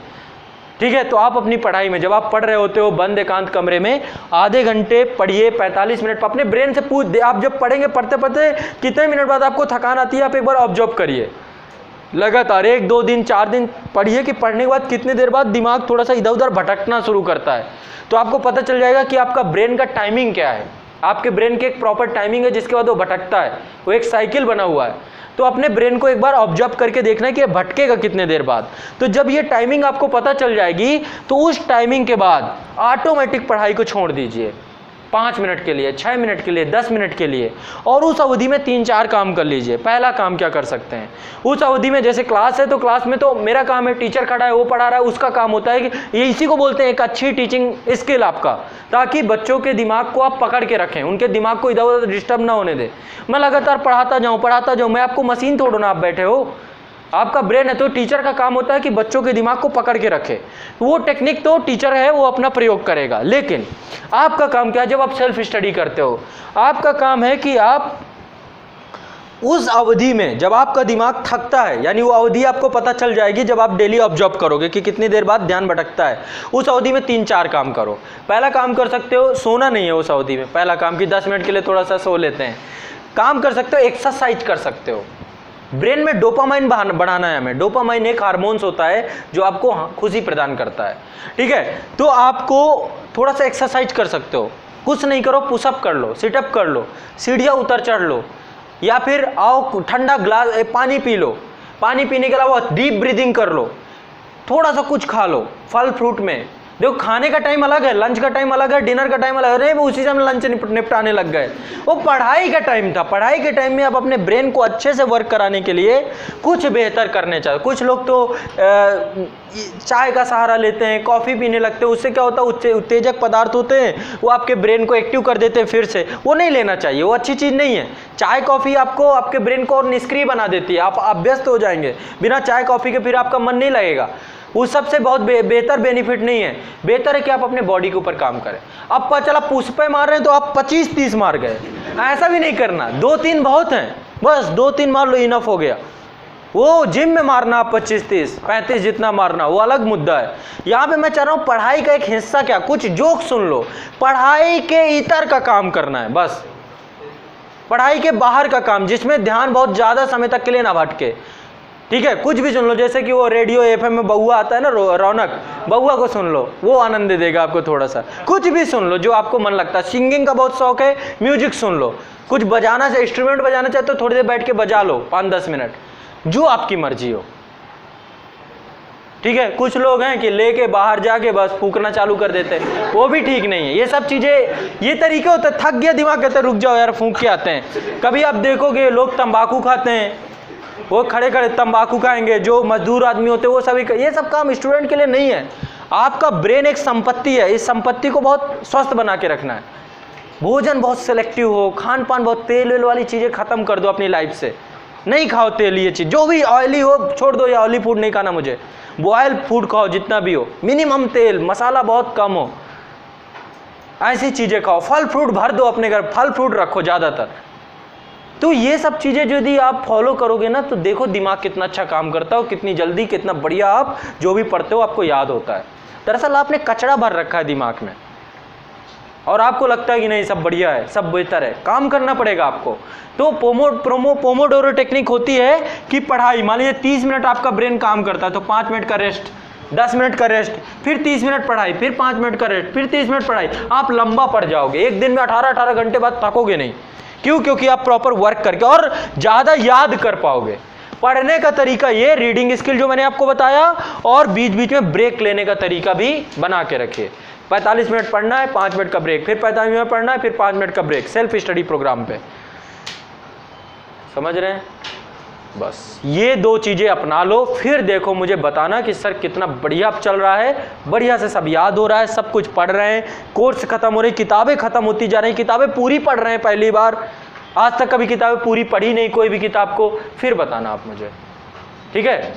ठीक है? तो आप अपनी पढ़ाई में जब आप पढ़ रहे होते हो बंद एकांत कमरे में, आधे घंटे पढ़िए, 45 मिनट अपने ब्रेन से पूछ, आप जब पढ़ेंगे पढ़ते पढ़ते कितने मिनट बाद आपको थकान आती है, आप एक बार ऑब्जर्व करिए। लगातार 1-2 दिन 4 दिन पढ़िए कि पढ़ने के बाद कितने देर बाद दिमाग थोड़ा सा इधर उधर भटकना शुरू करता है। तो आपको पता चल जाएगा कि आपका ब्रेन का टाइमिंग क्या है। आपके ब्रेन की एक प्रॉपर टाइमिंग है जिसके बाद वो भटकता है, वो एक साइकिल बना हुआ है। तो अपने ब्रेन को एक बार ऑब्जर्व करके देखना है कि ये भटकेगा कितने देर बाद। तो जब ये टाइमिंग आपको पता चल जाएगी तो उस टाइमिंग के बाद ऑटोमेटिक पढ़ाई को छोड़ दीजिए, 5 मिनट के लिए, 6 मिनट के लिए, 10 मिनट के लिए, और उस अवधि में 3-4 काम कर लीजिए। पहला काम क्या कर सकते हैं, उस अवधि में जैसे क्लास है तो क्लास में तो मेरा काम है, टीचर खड़ा है वो पढ़ा रहा है, उसका काम होता है कि ये इसी को बोलते हैं एक अच्छी टीचिंग स्किल आपका, ताकि बच्चों के दिमाग को आप पकड़ के रखें, उनके दिमाग को इधर उधर डिस्टर्ब ना होने दें। मैं लगातार पढ़ाता जाऊँ, मैं आपको मशीन थोड़ा ना, आप बैठे हो, आपका ब्रेन है। तो टीचर का काम होता है कि बच्चों के दिमाग को पकड़ के रखे। वो टेक्निक तो टीचर है वो अपना प्रयोग करेगा, लेकिन आपका काम क्या है, जब आप सेल्फ स्टडी करते हो, आपका काम है कि आप उस अवधि में जब आपका दिमाग थकता है, यानी वो अवधि आपको पता चल जाएगी जब आप डेली ऑब्जर्व करोगे कि कितनी देर बाद ध्यान भटकता है, उस अवधि में 3-4 काम करो। पहला काम कर सकते हो, सोना नहीं है उस अवधि में, पहला काम कि 10 मिनट के लिए थोड़ा सा सो लेते हैं। काम कर सकते हो, एक्सरसाइज कर सकते हो। ब्रेन में डोपामाइन बढ़ाना है हमें। डोपामाइन एक हार्मोन्स होता है जो आपको खुशी प्रदान करता है, ठीक है। तो आपको थोड़ा सा एक्सरसाइज कर सकते हो, कुछ नहीं करो, पुशअप कर लो, सिटअप कर लो, सीढ़ियाँ उतर चढ़ लो, या फिर आओ ठंडा ग्लास पानी पी लो, पानी पीने के अलावा डीप ब्रीदिंग कर लो, थोड़ा सा कुछ खा लो। फल फ्रूट में देखो, खाने का टाइम अलग है, लंच का टाइम अलग है, डिनर का टाइम अलग है, वो उसी समय लंच निपटाने लग गए। वो पढ़ाई का टाइम था, पढ़ाई के टाइम में आप अपने ब्रेन को अच्छे से वर्क कराने के लिए कुछ बेहतर करने चाहिए। कुछ लोग तो चाय का सहारा लेते हैं, कॉफ़ी पीने लगते हैं, उससे क्या होता है, उत्तेजक पदार्थ होते हैं, वो आपके ब्रेन को एक्टिव कर देते हैं फिर से। वो नहीं लेना चाहिए, वो अच्छी चीज़ नहीं है। चाय कॉफ़ी आपको आपके ब्रेन को और निष्क्रिय बना देती है, आप अभ्यस्त हो जाएंगे। बिना चाय कॉफ़ी के फिर आपका मन नहीं लगेगा, उस सबसे बहुत बेहतर बेनिफिट नहीं है। बेहतर है कि आप अपने बॉडी के ऊपर काम करें। अब पता चला पुष्पे मार रहे हैं तो आप 25-30 मार गए, ऐसा भी नहीं करना, 2-3 बहुत हैं, बस 2-3 मार लो, इनफ हो गया। वो जिम में मारना आप 25-30-35 जितना मारना वो अलग मुद्दा है। यहाँ पे मैं चाह रहा हूँ पढ़ाई का एक हिस्सा क्या, कुछ जोक सुन लो, पढ़ाई के इतर का काम करना है बस, पढ़ाई के बाहर का काम जिसमें ध्यान बहुत ज़्यादा समय तक के लिए ना भटके, ठीक है। कुछ भी सुन लो, जैसे कि वो रेडियो FM में बउआ आता है ना, रौनक, बउआ को सुन लो, वो आनंद दे देगा आपको। थोड़ा सा कुछ भी सुन लो जो आपको मन लगता है। सिंगिंग का बहुत शौक है, म्यूजिक सुन लो। कुछ बजाना चाहिए, इंस्ट्रूमेंट बजाना चाहते हो, थोड़ी देर बैठ के बजा लो, 5-10 मिनट, जो आपकी मर्जी हो, ठीक है। कुछ लोग हैं कि लेके बाहर जाके बस फूकना चालू कर देते हैं, वो भी ठीक नहीं है। ये सब चीज़ें, ये तरीके होते हैं, थक गया दिमाग, कहते हैं रुक जाओ यार, फूंक के आते हैं। कभी आप देखोगे लोग तंबाकू खाते हैं, वो खड़े खड़े तंबाकू खाएंगे, जो मजदूर आदमी होते हैं वो सभी, ये सब काम स्टूडेंट के लिए नहीं है। आपका ब्रेन एक संपत्ति है, इस संपत्ति को बहुत स्वस्थ बना के रखना है। भोजन बहुत सिलेक्टिव हो, खान पान बहुत, तेल वेल वाली चीज़ें खत्म कर दो अपनी लाइफ से, नहीं खाओ तेल, ये चीज़ जो भी ऑयली हो छोड़ दो, या ऑयली फूड नहीं खाना मुझे, बॉयल फूड खाओ जितना भी हो, मिनिमम तेल, मसाला बहुत कम हो, ऐसी चीज़ें खाओ। फल फ्रूट भर दो अपने घर, फल फ्रूट रखो ज़्यादातर। तो ये सब चीज़ें यदि आप फॉलो करोगे ना, तो देखो दिमाग कितना अच्छा काम करता है, कितनी जल्दी, कितना बढ़िया आप जो भी पढ़ते हो आपको याद होता है। दरअसल आपने कचरा भर रखा है दिमाग में, और आपको लगता है कि नहीं सब बढ़िया है, सब बेहतर है, काम करना पड़ेगा आपको। तो पोमोडोरो टेक्निक होती है कि पढ़ाई, मान लीजिए 30 मिनट आपका ब्रेन काम करता है, तो 5 मिनट का रेस्ट, 10 मिनट का रेस्ट, फिर 30 मिनट पढ़ाई, फिर 5 मिनट का रेस्ट, फिर 30 मिनट पढ़ाई। आप लंबा पढ़ जाओगे, एक दिन में 18-18 घंटे बाद थकोगे नहीं। क्यों? क्योंकि आप प्रॉपर वर्क करके और ज़्यादा याद कर पाओगे। पढ़ने का तरीका ये, रीडिंग स्किल जो मैंने आपको बताया, और बीच बीच में ब्रेक लेने का तरीका भी बना के रखिए। 45 मिनट पढ़ना है, 5 मिनट का ब्रेक, फिर 45 मिनट पढ़ना है, फिर 5 मिनट का ब्रेक, सेल्फ स्टडी प्रोग्राम पे। समझ रहे हैं? बस ये 2 चीज़ें अपना लो, फिर देखो मुझे बताना कि सर कितना बढ़िया चल रहा है, बढ़िया से सब याद हो रहा है, सब कुछ पढ़ रहे हैं, कोर्स खत्म हो रही, किताबें खत्म होती जा रही, किताबें पूरी पढ़ रहे हैं पहली बार, आज तक कभी किताबें पूरी पढ़ी नहीं कोई भी किताब को, फिर बताना आप मुझे, ठीक है?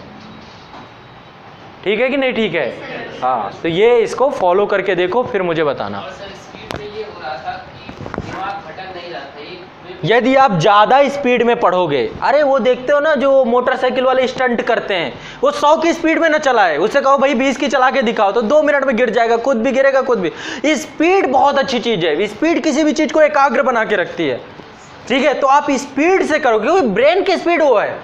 ठीक है कि नहीं ठीक है? हाँ, तो ये इसको फॉलो करके देखो, फिर मुझे बताना।
और सर स्पीड में ये हो रहा था कि दिमाग भटक नहीं रहा था।
यदि आप ज़्यादा स्पीड में पढ़ोगे, अरे वो देखते हो ना जो मोटरसाइकिल वाले स्टंट करते हैं, वो 100 की स्पीड में ना चलाए, उससे कहो भाई 20 की चला के दिखाओ, तो 2 मिनट में गिर जाएगा, खुद भी गिरेगा, खुद भी। स्पीड बहुत अच्छी चीज़ है, स्पीड किसी भी चीज़ को एकाग्र बना के रखती है, ठीक है? तो आप स्पीड से करोगे, क्योंकि ब्रेन की स्पीड वो है।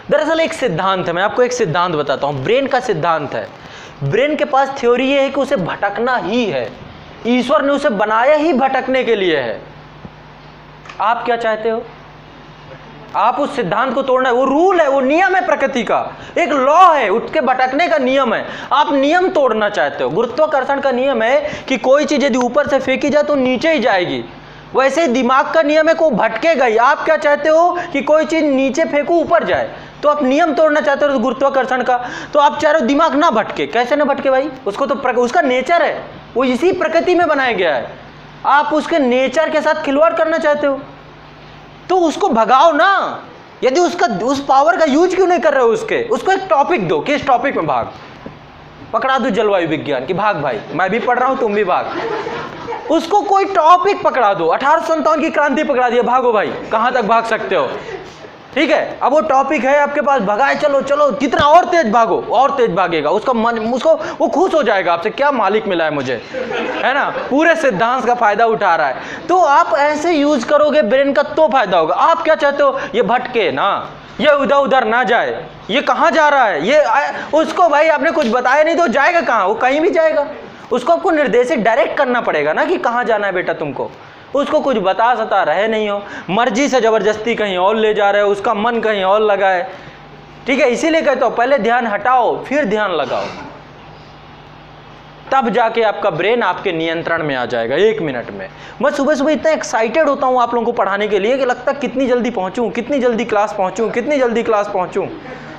दरअसल एक सिद्धांत है, मैं आपको एक सिद्धांत बताता हूँ, ब्रेन का सिद्धांत है। ब्रेन के पास थ्योरी ये है कि उसे भटकना ही है, ईश्वर ने उसे बनाया ही भटकने के लिए है। आप क्या चाहते हो? आप उस सिद्धांत को तोड़ना है, वो रूल है, वो नियम है, प्रकृति का एक लॉ है, उठ के भटकने का नियम है। आप नियम तोड़ना चाहते हो। गुरुत्वाकर्षण का नियम है कि कोई चीज यदि ऊपर से फेंकी जाए तो नीचे ही जाएगी, वैसे ही दिमाग का नियम है को भटकेगा ही। आप क्या चाहते हो कि कोई चीज नीचे फेंको ऊपर जाए, तो आप नियम तोड़ना चाहते हो गुरुत्वाकर्षण का। तो आप चाह रहे हो दिमाग ना भटके। कैसे ना भटके भाई, उसको तो उसका नेचर है, वो इसी प्रकृति में बनाया गया है। आप उसके नेचर के साथ खिलवाड़ करना चाहते हो तो उसको भगाओ ना। यदि उस पावर का यूज क्यों नहीं कर रहे हो उसको एक टॉपिक दो कि इस टॉपिक में भाग। पकड़ा दो जलवायु विज्ञान की, भाग भाई, मैं भी पढ़ रहा हूं तुम भी भाग। उसको कोई टॉपिक पकड़ा दो, 1857 की क्रांति पकड़ा दिया, भागो भाई, कहां तक भाग सकते हो। ठीक है, अब वो टॉपिक है आपके पास, भगाए चलो चलो, कितना और तेज भागो, और तेज भागेगा। उसका मन, उसको वो खुश हो जाएगा आपसे, क्या मालिक मिला है मुझे, है ना, पूरे सिद्धांत का फायदा उठा रहा है। तो आप ऐसे यूज करोगे ब्रेन का तो फायदा होगा। आप क्या चाहते हो, ये भटके ना, ये उधर उधर ना जाए, ये कहाँ जा रहा है, ये उसको भाई आपने कुछ बताया नहीं तो जाएगा कहाँ, वो कहीं भी जाएगा। उसको आपको निर्देशित डायरेक्ट करना पड़ेगा ना कि कहाँ जाना है बेटा तुमको। उसको कुछ बता सता रहे नहीं हो, मर्जी से जबरदस्ती कहीं और ले जा रहे हो, उसका मन कहीं और लगा है। ठीक है, इसीलिए कहता हूं पहले ध्यान हटाओ फिर ध्यान लगाओ, तब जाके आपका ब्रेन आपके नियंत्रण में आ जाएगा 1 मिनट में। मैं सुबह सुबह इतना एक्साइटेड होता हूं आप लोगों को पढ़ाने के लिए कि लगता है कितनी जल्दी पहुंचूं, कितनी जल्दी क्लास पहुंचूं, कितनी जल्दी क्लास पहुंचूं।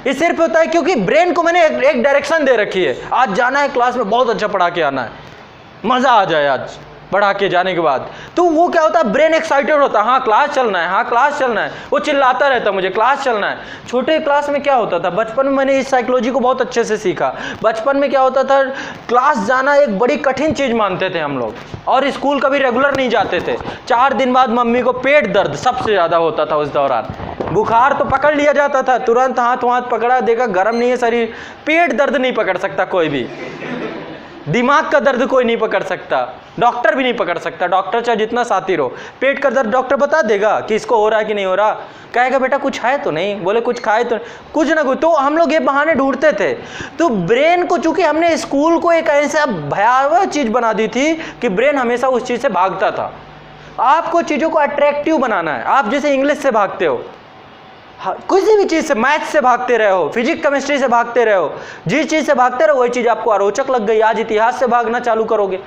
ये सिर्फ होता है क्योंकि ब्रेन को मैंने एक डायरेक्शन दे रखी है, आज जाना है क्लास में, बहुत अच्छा पढ़ा के आना है, मजा आ जाए आज पढ़ा के जाने के बाद। तो वो क्या होता है, ब्रेन एक्साइटेड होता है, हाँ क्लास चलना है, हाँ क्लास चलना है, वो चिल्लाता रहता है मुझे क्लास चलना है। छोटे क्लास में क्या होता था, बचपन में मैंने इस साइकोलॉजी को बहुत अच्छे से सीखा। बचपन में क्या होता था, क्लास जाना एक बड़ी कठिन चीज मानते थे हम लोग, और स्कूल कभी रेगुलर नहीं जाते थे। 4 दिन बाद मम्मी को पेट दर्द सबसे ज्यादा होता था उस दौरान, बुखार तो पकड़ लिया जाता था, तुरंत हाथ पकड़ा, देखा गर्म नहीं है शरीर, पेट दर्द नहीं पकड़ सकता कोई भी, दिमाग का दर्द कोई नहीं पकड़ सकता, डॉक्टर भी नहीं पकड़ सकता, डॉक्टर चाहे जितना सातिर हो। पेट का दर्द डॉक्टर बता देगा कि इसको हो रहा है कि नहीं हो रहा, कहेगा बेटा कुछ है तो नहीं, बोले कुछ खाए तो कुछ ना कुछ, तो हम लोग ये बहाने ढूंढते थे। तो ब्रेन को चूंकि हमने स्कूल को एक ऐसा भयावह चीज बना दी थी कि ब्रेन हमेशा उस चीज से भागता था। आपको चीजों को अट्रैक्टिव बनाना है। आप जैसे इंग्लिश से भागते हो, किसी भी चीज से, मैथ से भागते रहे हो, फिजिक्स केमिस्ट्री से भागते रहे हो, जिस चीज से भागते रहो वही चीज आपको अरोचक लग गई, आज इतिहास से भागना चालू करोगे,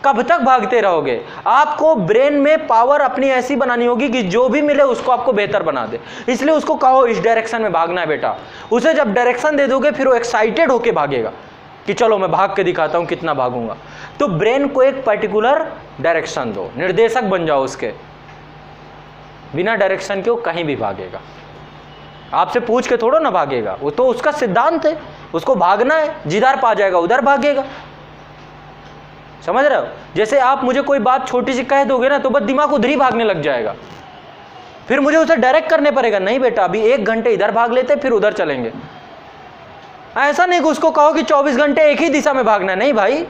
कब तक भागते रहोगे। आपको ब्रेन में पावर अपनी ऐसी बनानी होगी कि जो भी मिले उसको आपको बेहतर बना दे। इसलिए उसको कहो इस डायरेक्शन में भागना है बेटा, उसे जब डायरेक्शन दे दोगे फिर वो एक्साइटेड होके भागेगा कि चलो मैं भाग के दिखाता हूं कितना भागूंगा। तो ब्रेन को एक पर्टिकुलर डायरेक्शन दो, निर्देशक बन जाओ उसके, बिना डायरेक्शन के वो कहीं भी भागेगा, आपसे पूछ के थोड़ा ना भागेगा, वो तो उसका सिद्धांत है, उसको भागना है, जिधर पा जाएगा उधर भागेगा। समझ रहे हो, जैसे आप मुझे कोई बात छोटी सी कह दोगे ना तो बस दिमाग उधर ही भागने लग जाएगा, फिर मुझे उसे डायरेक्ट करने पड़ेगा, नहीं बेटा अभी 1 घंटे इधर भाग लेते फिर उधर चलेंगे। ऐसा नहीं कि उसको कहो कि 24 घंटे एक ही दिशा में भागना है, नहीं भाई,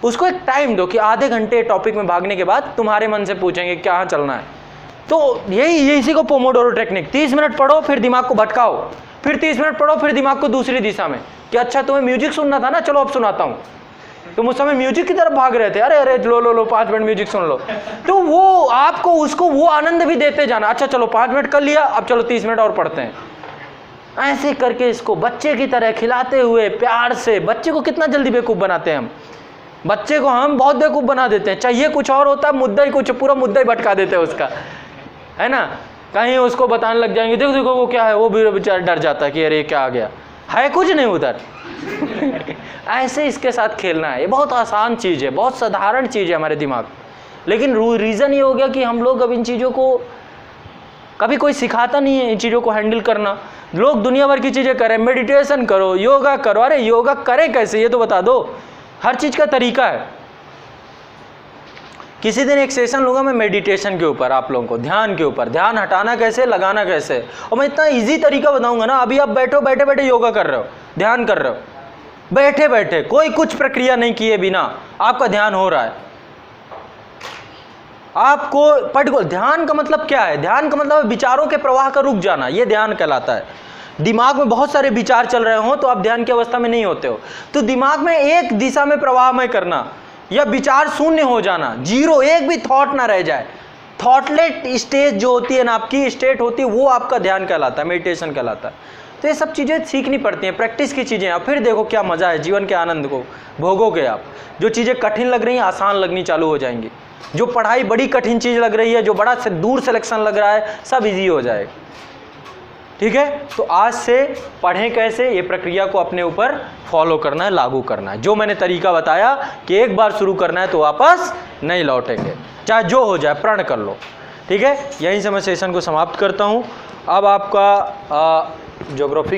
उसको एक टाइम दो कि आधे घंटे टॉपिक में भागने के बाद तुम्हारे मन से पूछेंगे कहाँ चलना है। तो यही इसी को पोमोडोरो टेक्निक, 30 मिनट पढ़ो फिर दिमाग को भटकाओ, फिर 30 मिनट पढ़ो फिर दिमाग को दूसरी दिशा में, कि अच्छा तुम्हें म्यूजिक सुनना था ना, चलो अब सुनाता हूँ। तुम उस समय म्यूजिक की तरफ भाग रहे थे, अरे अरे लो 5 मिनट म्यूजिक सुन लो। तो वो आपको उसको वो आनंद भी देते जाना, अच्छा चलो 5 मिनट कर लिया, अब चलो 30 मिनट और पढ़ते हैं। ऐसे करके इसको बच्चे की तरह खिलाते हुए प्यार से, बच्चे को कितना जल्दी बेवकूफ़ बनाते हैं हम, बच्चे को हम बहुत बेवकूफ़ बना देते हैं, चाहिए कुछ और होता है, मुद्दा ही कुछ, पूरा मुद्दा ही भटका देते हैं उसका, है ना। कहीं उसको बताने लग जाएंगे, देखो देखो वो क्या है, वो भी बेचारा डर जाता है कि अरे क्या आ गया, है कुछ नहीं उधर। ऐसे इसके साथ खेलना है, ये बहुत आसान चीज़ है, बहुत साधारण चीज़ है हमारे दिमाग। लेकिन रीज़न ये हो गया कि हम लोग अब इन चीज़ों को, कभी कोई सिखाता नहीं है इन चीज़ों को हैंडल करना। लोग दुनिया भर की चीज़ें करें, मेडिटेशन करो, योगा करो, अरे योगा करें कैसे ये तो बता दो, हर चीज़ का तरीका है। किसी दिन एक सेशन लूँगा मैं मेडिटेशन के ऊपर, आप लोगों को ध्यान के ऊपर, ध्यान हटाना कैसे, लगाना कैसे, और मैं इतना इजी तरीका बताऊंगा ना। अभी आप बैठो, बैठे बैठे योगा कर रहे हो, ध्यान कर रहे हो, बैठे बैठे कोई कुछ प्रक्रिया नहीं किए बिना आपका ध्यान हो रहा है। आपको पर्टिकुलर ध्यान का मतलब क्या है, ध्यान का मतलब विचारों के प्रवाह का रुक जाना, ये ध्यान कहलाता है। दिमाग में बहुत सारे विचार चल रहे हो तो आप ध्यान की अवस्था में नहीं होते हो। तो दिमाग में एक दिशा में प्रवाहमय करना, या विचार शून्य हो जाना, जीरो, एक भी थॉट ना रह जाए। थॉटलेट स्टेज जो होती है ना, आपकी स्टेट होती है, वो आपका ध्यान कहलाता है, मेडिटेशन कहलाता है। तो ये सब चीज़ें सीखनी पड़ती हैं, प्रैक्टिस की चीज़ें। आप फिर देखो क्या मज़ा है, जीवन के आनंद को भोगोगे आप। जो चीज़ें कठिन लग रही हैं आसान लगनी चालू हो जाएंगी। जो पढ़ाई बड़ी कठिन चीज़ लग रही है, जो बड़ा से दूर सिलेक्शन लग रहा है, सब इजी हो जाए। ठीक है, तो आज से पढ़ें कैसे, ये प्रक्रिया को अपने ऊपर फॉलो करना है, लागू करना है। जो मैंने तरीका बताया कि एक बार शुरू करना है तो वापस नहीं लौटेंगे, चाहे जो हो जाए, प्रण कर लो। ठीक है, यहीं से मैं सेशन को समाप्त करता हूँ। अब आपका ज्योग्राफी